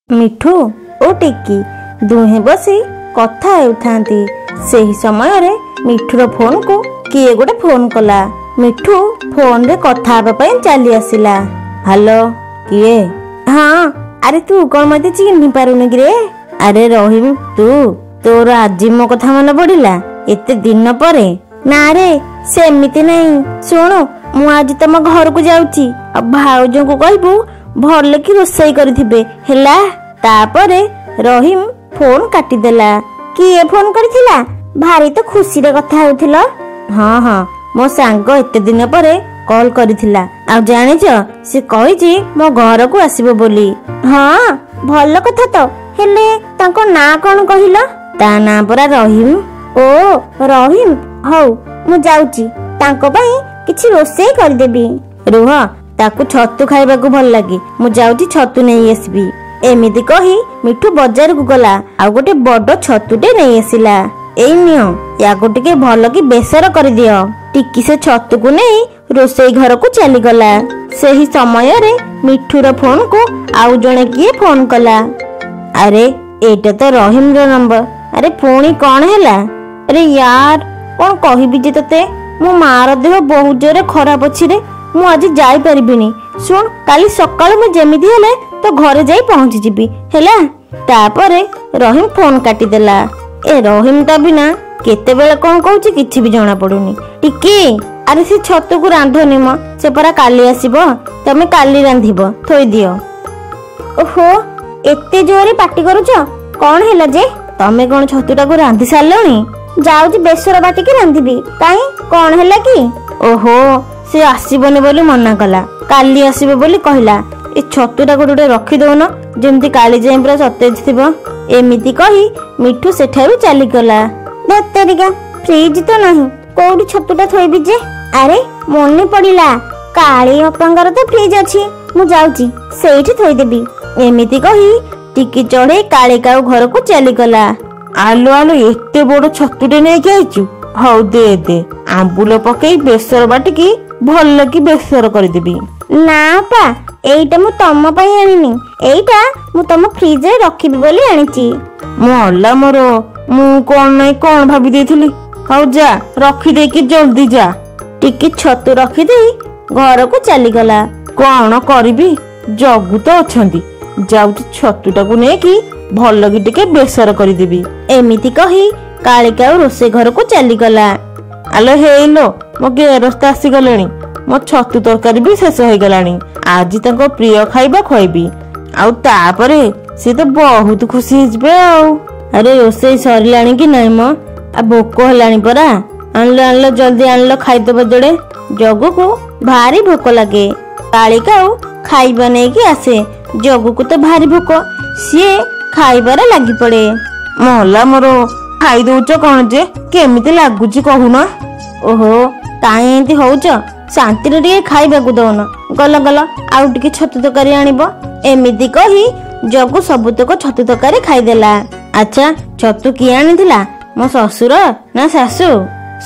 मिठू ओ टिकी दुहे बसी कथा हेउथांती। सेही समय रे मिठूर फोन को किए गोटे फोन कला। मिठू फोन रे कथा हेबा पई चली आसिला। हेलो किए? हाँ अरे तू कौन मते चिन्हि पारुनी रे? अरे रहीम तू तोर आज मो कथा मन पड़िला एते दिन परे? ना रे सेमिति नहीं। सुनु मु आज तम घर को जाउची आ भाउज को कहबू भल कि रोसई करिथिबे हैला। तापरे रहीम फोन काटी देला। किए फोन करथिला? भारी तो खुशी रे कथा हेउथिलो। हाँ हाँ मो सांग एते दिन परे कॉल करथिला। आ जानिछ से कहिछि मो घर को आसीबो बोली। हाँ भल कथा तो हेले तांको ना कोन कहिलो? ता ना परा रहीम। ओ रहीम हौ मु जाउची तांको पई किछि रोसई कर देबी। रुह ताकू छतु खाइबा को भल लागी मु जाउची छतु नहीं आसबी। एमिति कही मिठू बाजार को गला आ गोटे बड़ छतुटे नहीं आसिला। एई नियो याको टिके भल की बेसर कर दियो। टिकी से छतु को नहीं रोसई घर को चली गला। सेही समय रे मिठूर फोन को आउ जणे किए फोन कला। अरे एटा तो रहीम रो नंबर। अरे पुणी कौन हैला? अरे यार कौन कहिबी जे तते मो मार देह बहुत जोरे खराब अछि रे। मु आज जाई परिबिनी। सुन काली सकाळ मु जेमिति हेले तो घरे जाई पहुंची जिबी हैला। तापरे रहीम फोन काटी देला। ए रहीम ता बिना केते बेले कोन कहूची किछि भी जणा पडुनी। टिकी अरे से छतु को रांधनी म से परा काली आसीबो तमे काली रांधिबो थोई दियो। ओहो एते जोरे पार्टी करूछ कोन हैला जे? तमे कोन छतुटा को रांधि सारलोनी? जाउची बेसर बाटी के रांधिबी। काई कोन हैला की? ओहो से आसीबनी बोली मना कला। काली आसीबो बोली कहला। ए छतुटा गोटे रखी दउन जेमती काली जाई पूरा सतेज थिबो। एमिति कही मिठू सेठारु चली गला। दत्तरिका फ्रिज तो नहीं कोडी छतुटा थोइबी जे? अरे मने पड़िला काली अपांगर तो फ्रिज अछि मु जाउची सेठी थोइ देबी। एमिति कही टिकी चढ़े काली काऊ घर को चली गला। आलो आलो एते बड़ छतुटे नै के आइचू। हौ दे दे आंबुल पकई बेसर बाटिकी भल की बेसर कर देबी। ना पा एइटा मु तम पई आनिनी। एइटा मु तम फ्रिज रे रखिबी बोली आनिची। मोला मोर मु कोन नै कोन भाबी देथिली। हौ जा रखी दे कि जल्दी जा। टिकी छतु रखी देई घर को चली गला। कोन करबी जगु तो अछंती जाउची छतुटा को ने कि भल की टिके बेसर कर देबी। एमिति कही कालिका रोसे घर को चली गला। आलो हेलो मो गेरस्त आसी गलेनी। मो छतु तरकारी भी शेष हो गलानी। आज तांको प्रिय खाइबा खोइबी आउ तापरे से तो बहुत खुशी हिजबे आउ। अरे रोसे सरिलानी कि नै म आ भोक हलानी परा। आनलो आनलो जल्दी आनलो खाइदबो जोड़े। जगु को भारी भोक लागे। कालिका खाइबा नै कि आसे। जगु को तो भारी भोक सिए खाइबारे लागि पड़े। मोला मोरो खाई दउच कोन जे केमिति लागुची कहूना। ओहो काई एंती होउच शांति रे टिके खाइबा को दउन। गल गल आउ टिके छतु तरकारी आनिबो। एमिति कही जगु सबुतक छतु तरकारी खाइ देला। अच्छा छतु की आनिथिला मो ससुर ना सासु?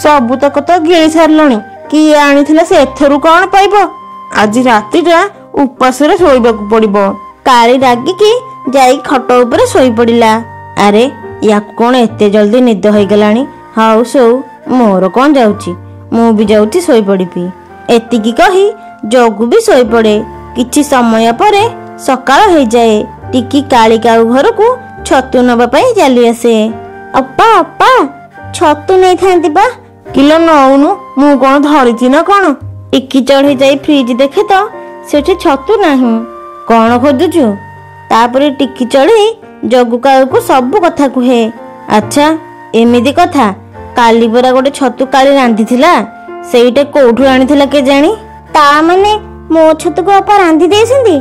सबुतक तो गिळी सारलणी। की आनिथिला से एथरु कोन पाइबो? आज रातिटा उपास रे सोइबा को पड़िबो। काली रागी की जाई खट ऊपर सोई पड़िला। अरे या कोन एते जल्दी निद होई गलानी। हाउ सो मोर कोन जाउची मु भी जाउची सोई पड़िबी। एतिकी कही जगु भी सोई पड़े। किछि समय परे सकाळ हो जाए। टिकी कालिका घर को छतु नबा पई चली आसे। अप्पा अप्पा छतु नै थांती बा। किलो नउनु मु कोन धरिथि ना कोन? टिकी चढ़े जाई फ्रिज देखे तो सेठी छतु नाही। कोन खोजुछु? तापरे टिकी चढ़ी जगु काऊ को सब कथा कुहे। अच्छा एमिति कथा काली बरा गोटे छतु काली रांधी थिला सेइटे कोठु आनिथिला के जानी? ता माने मो छतु को अपा रांधी देइसंदी।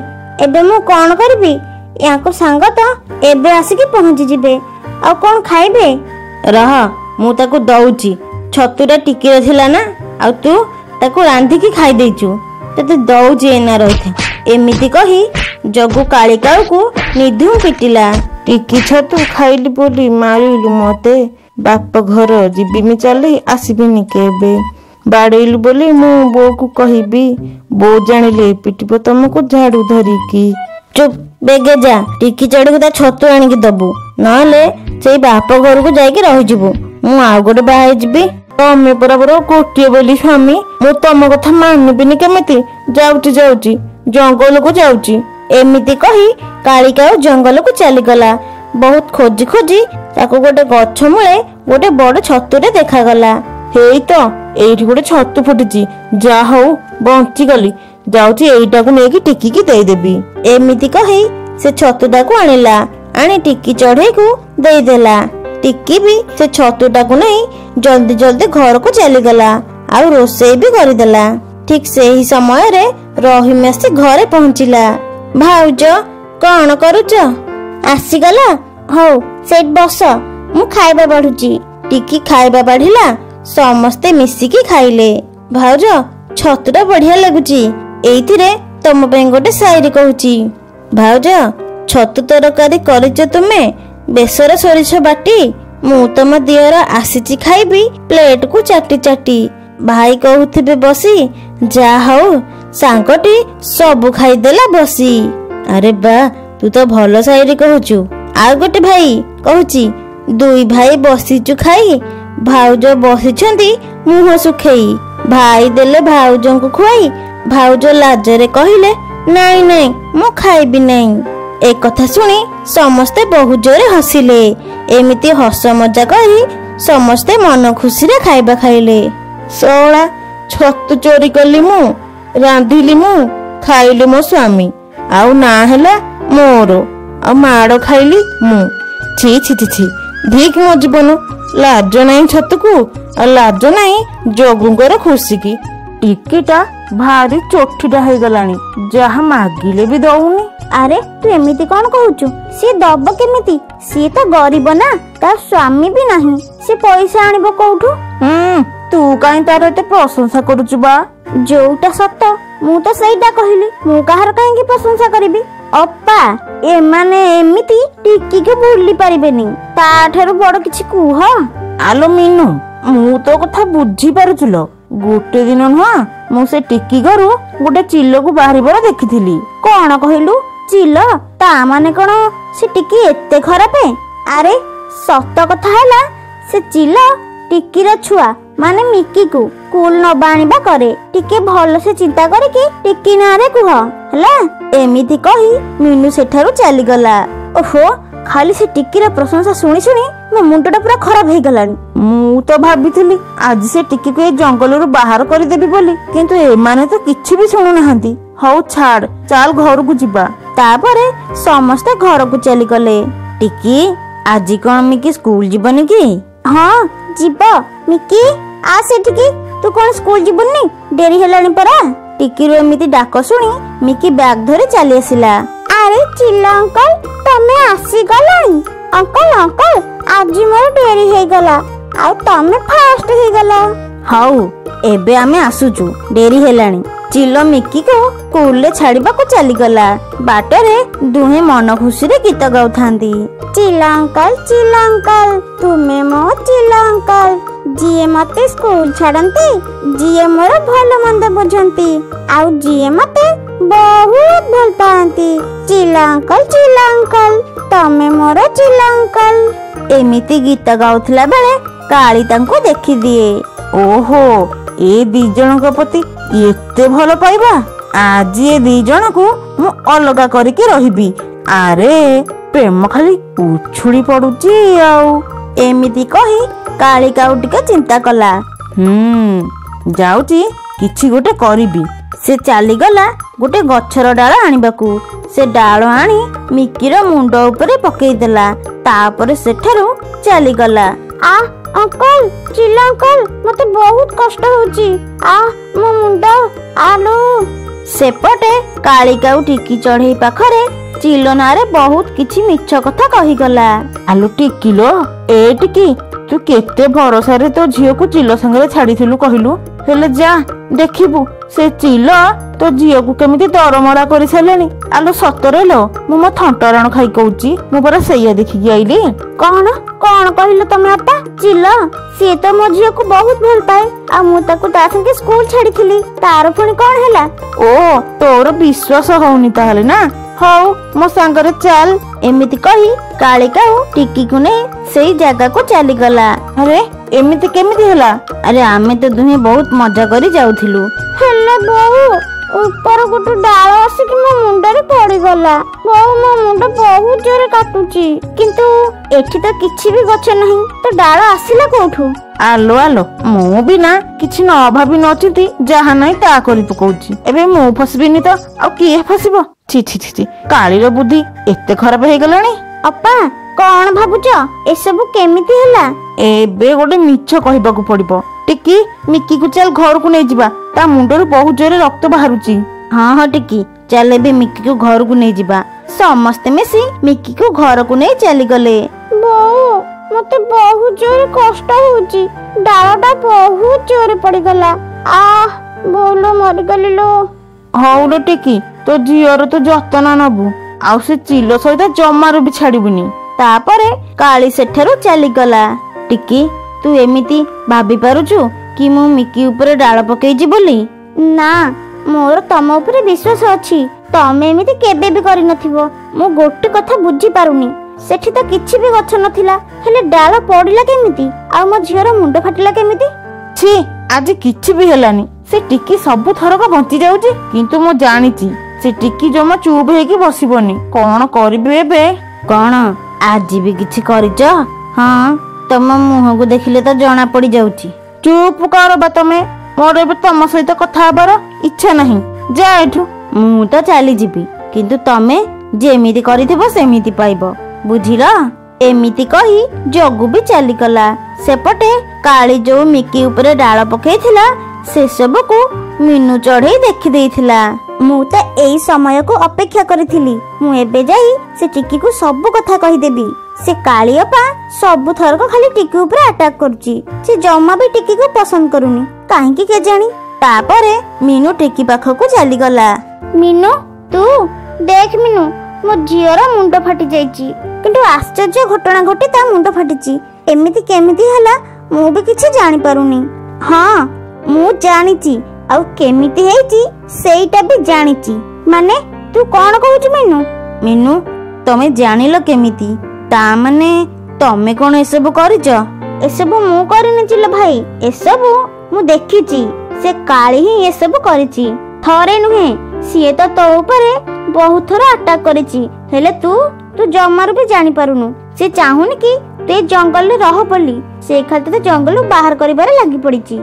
एबे मु कोन करबी? याको संग तो एबे आसी के पहुंची जिबे। आ कोन खाइबे? रह मु ताको दउची। छतुरा टिकी रथिला ना आ तू ताको रांधी की खाइ देइचू। तते दउची एना रहिथा। एमिति कही जगु कालिका को निधुम पिटिला। टिकी छतु खाइली बोली मारिलु मते। बाप घर जीबीमी चली आसीबिनी केबे। बाड़ेलु बोली मु बो को कहिबी। बो जानिले पिटिबो तुमको झाड़ू धरिकी। चुप ବେଗେ ଯା ଟିକି ଚଢିକି ତା ଛତୁ ଆଣିକି ଦବୁ, ନହେଲେ ସେଇ ବାପ ଘରକୁ ଯାଇକି ରହିଯିବୁ। ମୁଁ ଆଉ ଗୋଟେ ବାହା ହେଇଯିବି। ତମେ ବରାବର ଗୋଟିଏ ବୋଲି ସ୍ୱାମୀ, ମୁଁ ତମ କଥା ମାନିବିନି କେମିତି? ଯାଉଛି ଜଙ୍ଗଲକୁ ଯାଉଛି। ଏମିତି କହି କାଳିକାଉ ଜଙ୍ଗଲକୁ ଚାଲିଗଲା। ବହୁତ ଖୋଜି ଖୋଜି ତାକୁ ଗୋଟେ ଗଛ ମୂଳେ ଗୋଟେ ବଡ ଛତୁଟେ ଦେଖାଗଲା। ହେଇ ତ ଏଇଠି ଗୋଟେ ଛତୁ ଫୁଟିଛି, ଯାହା ହଉ ବଞ୍ଚିଗଲି। ଯାଉଛି ଏଇଟାକୁ ନେଇକି ଟିକିକି ଦେଇଦେବି। ଏମିତି କହି ସେ ଛତୁଟାକୁ ଆଣିଲା, ଆଣି ଟିକି ଚଢେଇକୁ ଦେଇଦେଲା। ଟିକି ବି ସେ ଛତୁଟାକୁ ନେଇ ଜଲ୍ଦି ଜଲ୍ଦି ଘରକୁ ଚାଲିଗଲା, ଆଉ ରୋଷେଇ ବି କରିଦେଲା। ଠିକ ସେହି ସମୟରେ ରହିମ ଆସି ଘରେ ପହଞ୍ଚିଲା। ଭାଉଜ କଣ କରୁଛ? ଆସିଗଲା? ହଉ ସେଇଠି ବସ, ମୁଁ ଖାଇବା ବାଢୁଛି। ଟିକି ଖାଇବା ବାଢିଲା, ସମସ୍ତେ ମିଶିକି ଖାଇଲେ। ଭାଉଜ ଛତୁଟା ବଢିଆ ଲାଗୁଛି, ଏଇଥିରେ ତମ ପାଇଁ ଗୋଟେ ସାଇରୀ କହୁଛି। ଭାଉଜ ଛତୁ ତରକାରୀ କରିଛ ତୁମେ, ବେସର ସୋରିଷ ବାଟି। ମୁଁ ତମ ଦିଅର ଆସିଛି ଖାଇବି ପ୍ଲେଟକୁ ଚାଟି ଚାଟି। ଭାଇ କହୁଥିବେ ବସି, ଯାହା ହଉ ସାଙ୍ଗଟି ସବୁ ଖାଇଦେଲା ବସି। ଆରେ ବା, ତୁ ତ ଭଲ ସାଇରୀ କହୁଛୁ। ଆଉ ଗୋଟେ ଭାଇ କହୁଛି, ଦୁଇ ଭାଇ ବସିଛୁ ଖାଇ, ଭାଉଜ ବସିଛନ୍ତି ମୁହଁ ଶୁଖେଇ। ଭାଇ ଦେଲେ ଭାଉଜଙ୍କୁ ଖୁଆଇ, ଭାଉଜ ଲାଜରେ କହିଲେ ନାଇଁ ନାଇଁ ମୁଁ ଖାଇବି ନାଇଁ। ଏ କଥା ଶୁଣି ସମସ୍ତେ ବହୁ ଜୋରେ ହସିଲେ। ଏମିତି ହସ ମଜା କରି ସମସ୍ତେ ମନ ଖୁସିରେ ଖାଇବା ଖାଇଲେ। ଶଳା ଛତୁ ଚୋରି କଲି ମୁଁ, ରାନ୍ଧିଲି ମୁଁ, ଖାଇଲି ମୋ ସ୍ୱାମୀ, ଆଉ ନା ହେଲା ମୋର, ଆଉ ମାଡ଼ ଖାଇଲି ମୁଁ। ଛି ଛି ଛି ଛି, ଧିକ ମୋ ଜୀବନ। ଲାଜ ନାହିଁ ଛତୁକୁ, ଆଉ ଲାଜ ନାହିଁ ଯୋଗୁଙ୍କର ଖୁସିକି। ଟିକିଟା ଭାରି ଚୋଠିଟା ହେଇଗଲାଣି, ଯାହା ମାଗିଲେ ବି ଦଉନି। ଆରେ ତୁ ଏମିତି କଣ କହୁଛୁ? ସିଏ ଦବ କେମିତି? ସିଏ ତ ଗରିବ ନା, ତା ସ୍ୱାମୀ ବି ନାହିଁ, ସେ ପଇସା ଆଣିବ କୋଉଠୁ? ତୁ କାହିଁ ତାର ଏତେ ପ୍ରଶଂସା କରୁଛୁ ବା? ଯୋଉଟା ସତ ମୁଁ ତ ସେଇଟା କହିଲି, ମୁଁ କାହାର କାହିଁକି ପ୍ରଶଂସା କରିବି? ଅପା ଏମାନେ ଏମିତି ଟିକିକୁ ଭୁଲି ପାରିବେନି, ତା ଠାରୁ ବଡ କିଛି କୁହ। ଆଲୋ ମିନୁ, ମୁଁ ତୋ କଥା ବୁଝି ପାରୁଛୁ ଲୋ। ଗୋଟେ ଦିନ ନୁହଁ, ମୁଁ ସେ ଟିକି ଘରୁ ଗୋଟେ ଚିଲକୁ ବାହାରିବାର ଦେଖିଥିଲି। କଣ କହିଲୁ? ଚିଲ? ତା ମାନେ କଣ ସେ ଟିକି ଏତେ ଖରାପ? ଆରେ ସତ କଥା ହେଲା, ସେ ଚିଲ ଟିକିର ଛୁଆ ମାନେ ମିକିକୁ ସ୍କୁଲ ନବା ଆଣିବା କରେ। ଟିକେ ଭଲସେ ଚିନ୍ତା କରିକି ଟିକି ନାଁରେ କୁହ ହେଲା। ଏମିତି କହି ମିନୁ ସେଠାରୁ ଚାଲିଗଲା। ଓହୋ, ଖାଲି ସେ ଟିକିର ପ୍ରଶଂସା ଶୁଣି ଶୁଣି ମୋ ମୁଣ୍ଡଟା ପୁରା ଖରାପ ହେଇଗଲାଣି। ମୁଁ ତ ଭାବିଥିଲି ଆଜି ସେ ଟିକିକୁ ଏ ଜଙ୍ଗଲରୁ ବାହାର କରିଦେବି ବୋଲି, କିନ୍ତୁ ଏମାନେ ତ କିଛି ବି ଶୁଣୁନାହାନ୍ତି। ହଉ ଛାଡ, ଚାଲ ଘରକୁ ଯିବା। ତାପରେ ସମସ୍ତେ ଘରକୁ ଚାଲିଗଲେ। ଟିକି ଆଜି କଣ ମିକି ସ୍କୁଲ ଯିବନି କି? ହଁ ଯିବ। ମିକି ଆ ସେଠିକି, ତୁ କଣ ସ୍କୁଲ ଯିବୁନି? ଡେରି ହେଲାଣି ପରା। ଟିକିରୁ ଏମିତି ଡାକ ଶୁଣି ମିକି ବ୍ୟାଗ ଧରି ଚାଲି ଆସିଲା। ଆରେ ଚିଲା ଅଙ୍କଲ, ତମେ ଆସିଗଲାଣି? ଅଙ୍କଲ ଅଙ୍କଲ, ଆଜି ମୋର ଡେରି ହେଇଗଲା, ଆଉ ତମେ ଫାଷ୍ଟ ହେଇଗଲ। ହଉ ଏବେ ଆମେ ଆସୁଛୁ, ଡେରି ହେଲାଣି। ଚିଲ ମିକିକୁ ସ୍କୁଲରେ ଛାଡିବାକୁ ଚାଲିଗଲା। ବାଟରେ ଦୁହେଁ ମନ ଖୁସିରେ ଗୀତ ଗାଉଥାନ୍ତି। ଚିଲା ଅଙ୍କଲ ତୁମେ ମୋ ଚିଲା ଅଙ୍କଲ, ଯିଏ ମତେ ସ୍କୁଲ ଛାଡନ୍ତି, ଯିଏ ମୋର ଭଲ ମନ୍ଦ ବୁଝନ୍ତି, ଆଉ ଯିଏ ମତେ ବହୁତ ଭଲ ପାଆନ୍ତି। ଚିଲା ଅଙ୍କଲ ତମେ ମୋର ଚିଲା ଅଙ୍କଲ। ଏମିତି ଗୀତ ଗାଉଥିଲା ବେଳେ କାଳି ତାଙ୍କୁ ଦେଖିଦିଏ। ଓହୋ, ଏ ଦି ଜଣଙ୍କ ପ୍ରତି ଏତେ ଭଲ ପାଇବା? ଆଜି ଏ ଦି ଜଣକୁ ମୁଁ ଅଲଗା କରିକି ରହିବି। ଆରେ ପ୍ରେମ ଖାଲି ଉଛୁଳି ପଡୁଛି ଆଉ। ଏମିତି କହି କାଳିକାଉ ଟିକେ ଚିନ୍ତା କଲା। ଯାଉଛି କିଛି ଗୋଟେ କରିବି। ସେ ଚାଲିଗଲା ଗୋଟେ ଗଛର ଡାଳ ଆଣିବାକୁ। ସେ ଡାଳ ଆଣି ମିକିର ମୁଣ୍ଡ ଉପରେ ପକେଇଦେଲା, ତାପରେ ସେଠାରୁ ଚାଲିଗଲା। ଅଙ୍କଲ, ଚିଲା ଅଙ୍କଲ, ମତେ ବହୁତ କଷ୍ଟ ହଉଛି। ମୋ ମୁଣ୍ଡ, ଆଲୋ। ସେପଟେ କାଳିକାଉ ଟିକି ଚଢେଇ ପାଖରେ ଚିଲ ନାଁରେ ବହୁତ କିଛି ମିଛ କଥା କହିଗଲା। ଆଲୋ ଟିକିଲୋ, ଏ ଟିକି, ତୁ କେତେ ଭରସାରେ ତୋ ଝିଅକୁ ଚିଲ ସାଙ୍ଗରେ ଛାଡିଥିଲୁ କହିଲୁ? ହେଲେ ଯା ଦେଖିବୁ ସେ ଚିଲ ତୋ ଝିଅକୁ କେମିତି ଦରମରା କରି ସାରିଲେଣି। ଆଲୋ ସତରେ ଲୋ, ମୁଁ ମୋ ଥଣ୍ଟରାଣ ଖାଇ କହୁଛି, ମୁଁ ପରା ସେଇଆ ଦେଖିକି ଆଇଲି। କଣ କହିଲ ତମେ ଅପା? ଚିଲ ସିଏ ତ ମୋ ଝିଅକୁ ବହୁତ ଭଲ ପାଏ, ଆଉ ମୁଁ ତାକୁ ତା ସାଙ୍ଗେ ସ୍କୁଲ ଛାଡିଥିଲି, ତାର ପୁଣି କଣ ହେଲା? ଓ ତୋର ବିଶ୍ୱାସ ହଉନି ତାହେଲେ ନା? ହଉ ମୋ ସାଙ୍ଗରେ ଚାଲ। ଏମିତି କହି କାଳି କାଉ ଟିକିକୁ ନେଇ ସେଇ ଜାଗାକୁ ଚାଲିଗଲା। ଆରେ ଏମିତି କେମିତି ହେଲା? ଆରେ ଆମେ ତ ଦୁହେଁ ବହୁତ ମଜା କରି ଯାଉଥିଲୁ। ହେଲେ ବୋଉ ଉପର ଗୋଟେ ଡାଳ ଆସିକି ମୋ ମୁଣ୍ଡରେ ପଡିଗଲା। ବୋଉ ମୋ ମୁଣ୍ଡ ବହୁତ ଜୋରେ କାଟୁଛି। କିନ୍ତୁ ଏଠି ତ କିଛି ବି ଗଛ ନାହିଁ, ତ ଡାଳ ଆସିଲା କୋଉଠୁ? ଆଲୋ ଆଲୋ, ମୁଁ ବି ନା କିଛି ନ ଭାବି ନଚିନ୍ତି ଯାହା ନାହିଁ ତା କରି ପକଉଛି। ଏବେ ମୁଁ ଫସିବିନି ତ ଆଉ କିଏ ଫସିବ? ଛି ଛି ଛି, କାଳିର ବୁଦ୍ଧି ଏତେ ଖରାପ ହେଇଗଲାଣି। ଅପା କଣ ଭାବୁଛ? ଏସବୁ କେମିତି ହେଲା? ଏବେ ଗୋଟେ ମିଛ କହିବାକୁ ପଡିବ। ଟିକି, ମିକିକୁ ଚାଲ ଘରକୁ ନେଇଯିବା। ତା ମୁଣ୍ଡରୁ ବହୁତ ଜୋରେ ରକ୍ତ ବାହାରୁଛି। ହଁ ହଁ ଟିକି, ଚାଲ ଏବେ ମିକିକୁ ଘରକୁ ନେଇଯିବା। ସମସ୍ତେ ମିଶି ମିକିକୁ ଘରକୁ ନେଇ ଚାଲିଗଲେ। ବୋଉ ମତେ ବହୁତ ଜୋରେ କଷ୍ଟ ହଉଛି। ଡାଳଟା ବହୁତ ଜୋରେ ପଡିଗଲା। ବୋଉଲୋ ମରିଗଲି ଲୋ। ହଉ ଲୋ ଟିକି, ତୋ ଝିଅର ତୁ ଯତ୍ନ ନବୁ। ଆଉ ସେ ଚିଲ ସହିତ ଜମାରୁ ବି ଛାଡିବୁନି। ତାପରେ କାଳି ସେଠାରୁ ଚାଲିଗଲା। ଟିକି, ତୁ ଏମିତି ଭାବି ପାରୁଛୁ କି ମୁଁ ମିକି ଉପରେ ଡାଳ ପକେଇଛି ବୋଲି? ନା, ମୋର ତମ ଉପରେ ବିଶ୍ୱାସ ଅଛି। ତମେ ଏମିତି କେବେ ବି କରିନଥିବ। ମୁଁ ଗୋଟେ କଥା ବୁଝି ପାରୁନି, ସେଠି ତ କିଛି ବି ଗଛ ନଥିଲା, ହେଲେ ଡାଳ ପଡିଲା କେମିତି? ଆଉ ମୋ ଝିଅର ମୁଣ୍ଡ ଫାଟିଲା କେମିତି? ଛି, ଆଜି କିଛି ବି ହେଲାନି। ସେ ଟିକି ସବୁ ଥରକ ବଞ୍ଚି ଯାଉଛି, କିନ୍ତୁ ମୁଁ ଜାଣିଛି ସେ ଟିକି ଜମା ଚୁପ୍ ହେଇକି ବସିବନି। କଣ କରିବି ଏବେ? କଣ ଆଜି ବି କିଛି କରିଛ? ହଁ, ତମ ମୁହଁକୁ ଦେଖିଲେ ତ ଜଣା ପଡି ଯାଉଛି। ଚୁପ୍ କର ବା ତମେ। ମୋର ଏବେ ତମ ସହିତ କଥା ହବାର ଇଚ୍ଛା ନାହିଁ। ଯା ଏଠୁ। ମୁଁ ତ ଚାଲିଯିବି, କିନ୍ତୁ ତମେ ଯେମିତି କରିଥିବ ସେମିତି ପାଇବ, ବୁଝିଲ? ଏମିତି କହି ଜଗୁ ବି ଚାଲିଗଲା। ସେପଟେ କାଳି ଯୋଉ ମିକି ଉପରେ ଡାଳ ପକେଇଥିଲା ସେସବୁକୁ ମିନୁ ଚଢେଇ ଦେଖିଦେଇଥିଲା। ମୁଁ ତ ଏଇ ସମୟକୁ ଅପେକ୍ଷା କରିଥିଲି। ମୁଁ ଏବେ ଯାଇ ସେ ଟିକିକୁ ସବୁ କଥା କହିଦେବି। ସେ କାଳିଅପା ସବୁ ଥରକ ଖାଲି ଟିକି ଉପରେ ଆଟାକ୍ କରୁଛି। ସେ ଜମା ବି ଟିକିକୁ ପସନ୍ଦ କରୁନି, କାହିଁକି କେଜାଣି। ତାପରେ ମିନୁ ଟିକି ପାଖକୁ ଚାଲିଗଲା। ମିନୁ, ତୁ ଦେଖ ମିନୁ, ମୋ ଝିଅର ମୁଣ୍ଡ ଫାଟି ଯାଇଛି। କିନ୍ତୁ ଆଶ୍ଚର୍ଯ୍ୟ ଘଟଣା ଘଟି ତା ମୁଣ୍ଡ ଫାଟିଛି। ଏମିତି କେମିତି ହେଲା ମୁଁ ବି କିଛି ଜାଣିପାରୁନି। ହଁ, ମୁଁ ଜାଣିଛି, ଆଉ କେମିତି ହେଇଛି ସେଇଟା ବି ଜାଣିଛି। ମାନେ ତୁ କଣ କହୁଛୁ ମିନୁ? ମିନୁ, ତମେ ଜାଣିଲ କେମିତି? ତା ମାନେ ତମେ କଣ ଏସବୁ କରିଛ? ଏସବୁ ମୁଁ କରିନି ଚିଲ ଭାଇ, ଏସବୁ ମୁଁ ଦେଖିଛି। ସେ କାଳି ହିଁ ଏସବୁ କରିଛି। ଥରେ ନୁହେଁ, ସିଏ ତ ତୋ ଉପରେ ବହୁତ ଥର ଆଟାକ୍ କରିଛି। ହେଲେ ତୁ ଜମାରୁ ବି ଜାଣିପାରୁନୁ। ସେ ଚାହୁଁନି କି ତୁ ଏ ଜଙ୍ଗଲରେ ରହ ବୋଲି। ସେ ଖାଲି ତତେ ଜଙ୍ଗଲରୁ ବାହାର କରିବାରେ ଲାଗି ପଡିଛି।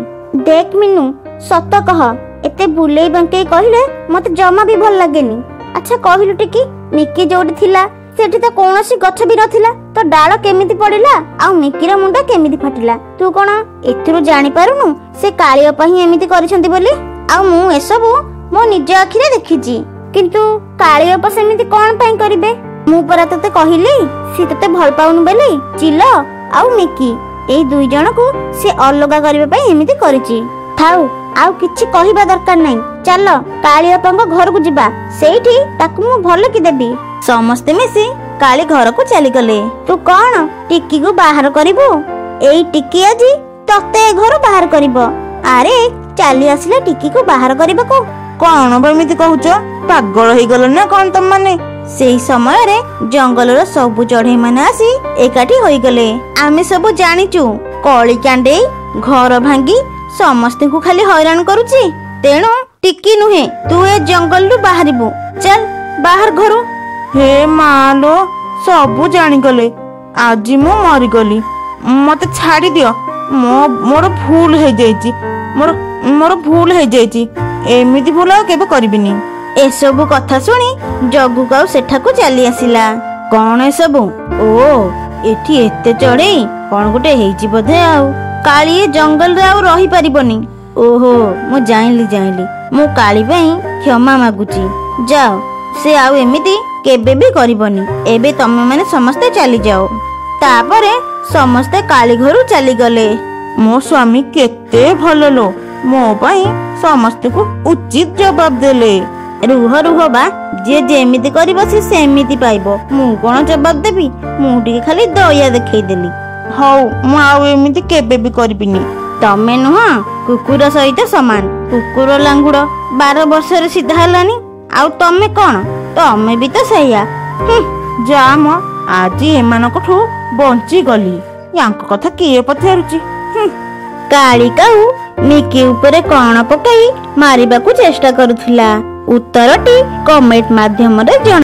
ଦେଖ ମିନୁ, ସତ କହ, ଏତେ ବୁଲେଇ ବାଙ୍କେଇ କହିଲେ ମତେ ଜମା ବି ଭଲ ଲାଗେନି। ଆଚ୍ଛା କହିଲୁ ଟିକି, ମିକି ଯୋଉଠି ଥିଲା ସେଠି ତ କୌଣସି ଗଛ ବି ନଥିଲା, ତ ଡାଳ କେମିତି ପଡିଲା? ଆଉ ମିକିର ମୁଣ୍ଡ କେମିତି ଫାଟିଲା? ତୁ କଣ ଏଥିରୁ ଜାଣିପାରୁନୁ ସେ କାଳିଅପା ହିଁ ଏମିତି କରିଛନ୍ତି ବୋଲି? ଆଉ ମୁଁ ଏସବୁ ମୋ ନିଜ ଆଖିରେ ଦେଖିଛି। କିନ୍ତୁ କାଳିଅପା ସେମିତି କଣ ପାଇଁ କରିବେ? ମୁଁ ପରା ତତେ କହିଲି ସେ ତତେ ଭଲ ପାଉନି ବୋଲି। ଚିଲ ଆଉ ମିକି, ଏଇ ଦୁଇ ଜଣକୁ ସେ ଅଲଗା କରିବା ପାଇଁ ଏମିତି କରିଛି। ଥାଉ, ଆଉ କିଛି କହିବା ଦରକାର ନାହିଁ। ଚାଲ କାଳିଅପାଙ୍କ ଘରକୁ ଯିବା, ସେଇଠି ତାକୁ ମୁଁ ଭଲ କି ଦେବି। ସମସ୍ତେ ମିଶି କାଳି ଘରକୁ ଚାଲିଗଲେ। ତୁ କଣ ଟିକିକୁ ବାହାର କରିବୁ? ଏଇ ଟିକି ଆଜି ତତେ ଏ ଘରୁ ବାହାର କରିବ। ଆରେ ଚାଲି ଆସିଲେ ଟିକିକୁ ବାହାର କରିବାକୁ। କଣ ଏମିତି କହୁଛ? ପାଗଳ ହେଇଗଲ ନା କଣ ତମମାନେ? ସେଇ ସମୟରେ ଜଙ୍ଗଲର ସବୁ ଚଢେଇ ମାନେ ଆସି ଏକାଠି ହୋଇଗଲେ। ଆମେ ସବୁ ଜାଣିଛୁ କଳି କାଣ୍ଡେଇ ଘର ଭାଙ୍ଗି ସମସ୍ତଙ୍କୁ ଖାଲି ହଇରାଣ କରୁଛି। ତେଣୁ ଟିକି ନୁହେଁ, ତୁ ଏ ଜଙ୍ଗଲରୁ ବାହାରିବୁ। ଚାଲ ବାହାର ଘରୁ। ହେ ମାଲୋ, ସବୁ ଜାଣିଗଲେ। ଆଜି ମୁଁ ମରିଗଲି। ମତେ ଛାଡି ଦିଅ। ମୋର ଭୁଲ ହେଇଯାଇଛି। ମୋର ଭୁଲ ହେଇଯାଇଛି। ଏମିତି ଭୁଲ ଆଉ କେବେ କରିବିନି। ଏସବୁ କଥା ଶୁଣି ଜଗୁ କାଉ ସେଠାକୁ ଚାଲି ଆସିଲା। କଣ ଏସବୁ? ଓ, ଏଠି ଏତେ ଚଢେଇ, କଣ ଗୋଟେ ହେଇଛି ବୋଧେ। ଆଉ କାଳି ଏ ଜଙ୍ଗଲରେ ଆଉ ରହିପାରିବନି। ଓହୋ, ମୁଁ ଜାଣିଲି। ମୁଁ କାଳି ପାଇଁ କ୍ଷମା ମାଗୁଛି। ଯାଅ, ସେ ଆଉ ଏମିତି କେବେ ବି କରିବନି। ଏବେ ତମେ ମାନେ ସମସ୍ତେ ଚାଲିଯାଅ। ତାପରେ ସମସ୍ତେ କାଳି ଘରୁ ଚାଲିଗଲେ। ମୋ ସ୍ୱାମୀ କେତେ ଭଲ ଲୋ, ମୋ ପାଇଁ ସମସ୍ତଙ୍କୁ ଉଚିତ ଜବାବ ଦେଲେ। ରୁହ ବା, ଯିଏ ଯେମିତି କରିବ ସେ ସେମିତି ପାଇବ। ମୁଁ କଣ ଜବାବ ଦେବି? ମୁଁ ଟିକେ ଖାଲି ଦୟା ଦେଖେଇଦେଲି। ହଉ, ମୁଁ ଆଉ ଏମିତି କେବେ ବି କରିବିନି। ତମେ ନୁହଁ, କୁକୁର ସହିତ ସମାନ। କୁକୁର ଲାଙ୍ଗୁଡ 12 ବର୍ଷରେ ସିଧା ହେଲାନି, ଆଉ ତମେ କଣ ତମେ ବି ତ ସେଇଆ। ଯା ମ ଆଜି ଏମାନଙ୍କଠୁ ବଞ୍ଚିଗଲି। ୟାଙ୍କ କଥା କିଏ ପଚାରୁଛି? କାଳି କାଉ ମିକି ଉପରେ କଣ ପକାଇ ମାରିବାକୁ ଚେଷ୍ଟା କରୁଥିଲା। ଉତ୍ତରଟି କମେଣ୍ଟ ମାଧ୍ୟମରେ ଜଣା